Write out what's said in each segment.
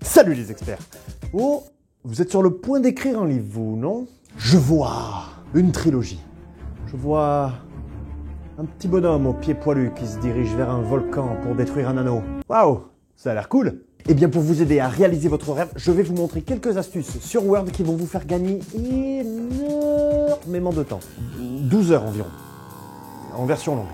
Salut les experts. Oh, vous êtes sur le point d'écrire un livre, vous, non? Je vois une trilogie. Je vois un petit bonhomme au pied poilu qui se dirige vers un volcan pour détruire un anneau. Waouh, ça a l'air cool. Eh bien, pour vous aider à réaliser votre rêve, je vais vous montrer quelques astuces sur Word qui vont vous faire gagner énormément de temps. 12 heures environ, en version longue.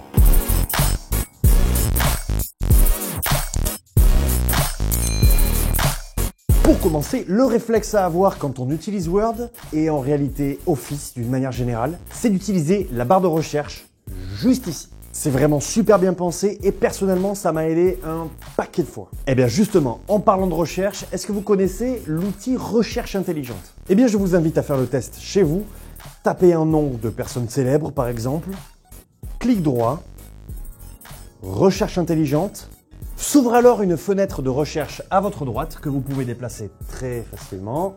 Pour commencer, le réflexe à avoir quand on utilise Word, et en réalité Office d'une manière générale, c'est d'utiliser la barre de recherche juste ici. C'est vraiment super bien pensé et personnellement ça m'a aidé un paquet de fois. Et bien justement, en parlant de recherche, est-ce que vous connaissez l'outil Recherche Intelligente? Eh bien je vous invite à faire le test chez vous. Tapez un nom de personne célèbre par exemple, clic droit, Recherche Intelligente. S'ouvre alors une fenêtre de recherche à votre droite que vous pouvez déplacer très facilement.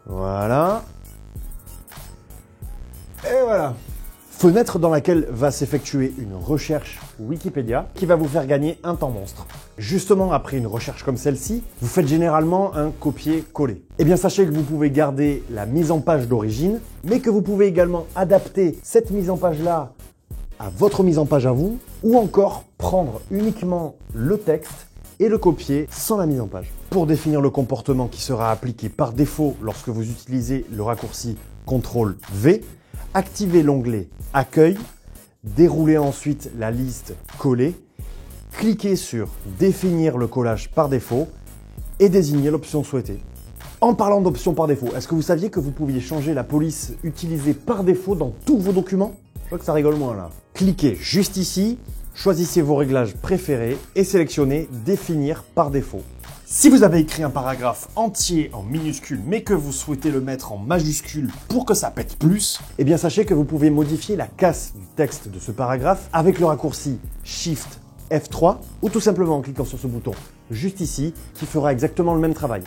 Voilà. Et voilà. Fenêtre dans laquelle va s'effectuer une recherche Wikipédia qui va vous faire gagner un temps monstre. Justement, après une recherche comme celle-ci, vous faites généralement un copier-coller. Eh bien, sachez que vous pouvez garder la mise en page d'origine, mais que vous pouvez également adapter cette mise en page-là à votre mise en page à vous, ou encore prendre uniquement le texte et le copier sans la mise en page. Pour définir le comportement qui sera appliqué par défaut lorsque vous utilisez le raccourci CTRL-V, activez l'onglet Accueil, déroulez ensuite la liste Coller, cliquez sur Définir le collage par défaut et désignez l'option souhaitée. En parlant d'options par défaut, est-ce que vous saviez que vous pouviez changer la police utilisée par défaut dans tous vos documents? Je crois que ça rigole moins là. Cliquez juste ici, choisissez vos réglages préférés et sélectionnez Définir par défaut. Si vous avez écrit un paragraphe entier en minuscules mais que vous souhaitez le mettre en majuscule pour que ça pète plus, eh bien sachez que vous pouvez modifier la casse du texte de ce paragraphe avec le raccourci Shift F3 ou tout simplement en cliquant sur ce bouton juste ici qui fera exactement le même travail.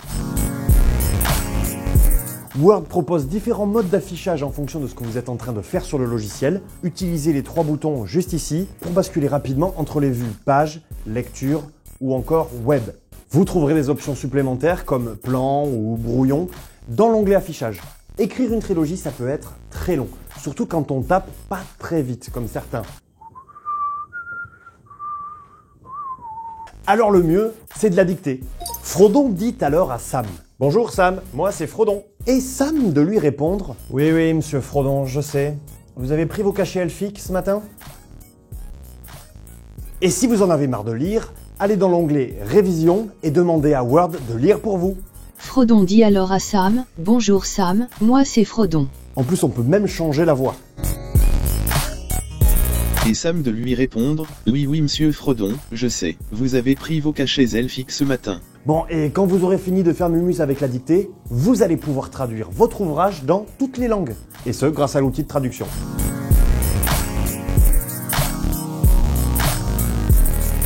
Word propose différents modes d'affichage en fonction de ce que vous êtes en train de faire sur le logiciel. Utilisez les trois boutons juste ici pour basculer rapidement entre les vues page, lecture ou encore web. Vous trouverez des options supplémentaires comme plan ou brouillon dans l'onglet affichage. Écrire une trilogie, ça peut être très long, surtout quand on tape pas très vite comme certains. Alors le mieux, c'est de la dicter. Frodon dit alors à Sam: « Bonjour Sam, moi c'est Frodon. » Et Sam de lui répondre: « Oui, oui, monsieur Frodon, je sais. Vous avez pris vos cachets elfiques ce matin ?» Et si vous en avez marre de lire, allez dans l'onglet Révision et demandez à Word de lire pour vous. Frodon dit alors à Sam: « Bonjour Sam, moi c'est Frodon. » En plus, on peut même changer la voix. Et Sam de lui répondre: « Oui, oui, monsieur Frodon, je sais. Vous avez pris vos cachets elfiques ce matin. » Bon, et quand vous aurez fini de faire Mumus avec la dictée, vous allez pouvoir traduire votre ouvrage dans toutes les langues. Et ce, grâce à l'outil de traduction.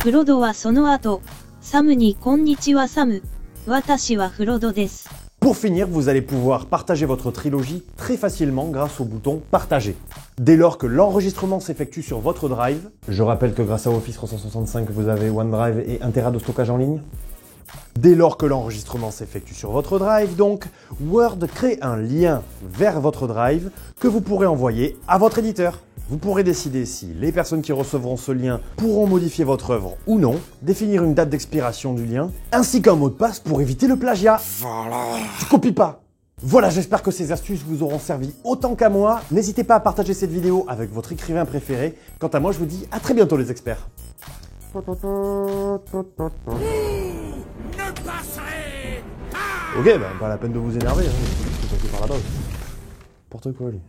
フロドはその後、サムにこんにちはサム。私はフロドです。 Pour finir, vous allez pouvoir partager votre trilogie très facilement grâce au bouton Partager. Dès lors que l'enregistrement s'effectue sur votre Drive, je rappelle que grâce à Office 365, vous avez OneDrive et 1 Tera de stockage en ligne. Dès lors que l'enregistrement s'effectue sur votre Drive, donc, Word crée un lien vers votre Drive que vous pourrez envoyer à votre éditeur. Vous pourrez décider si les personnes qui recevront ce lien pourront modifier votre œuvre ou non, définir une date d'expiration du lien, ainsi qu'un mot de passe pour éviter le plagiat. Voilà. Tu copies pas. Voilà, j'espère que ces astuces vous auront servi autant qu'à moi. N'hésitez pas à partager cette vidéo avec votre écrivain préféré. Quant à moi, je vous dis à très bientôt les experts. Ne passerez pas. Ok, bah, pas la peine de vous énerver, hein. C'est par la base. N'importe quoi, lui.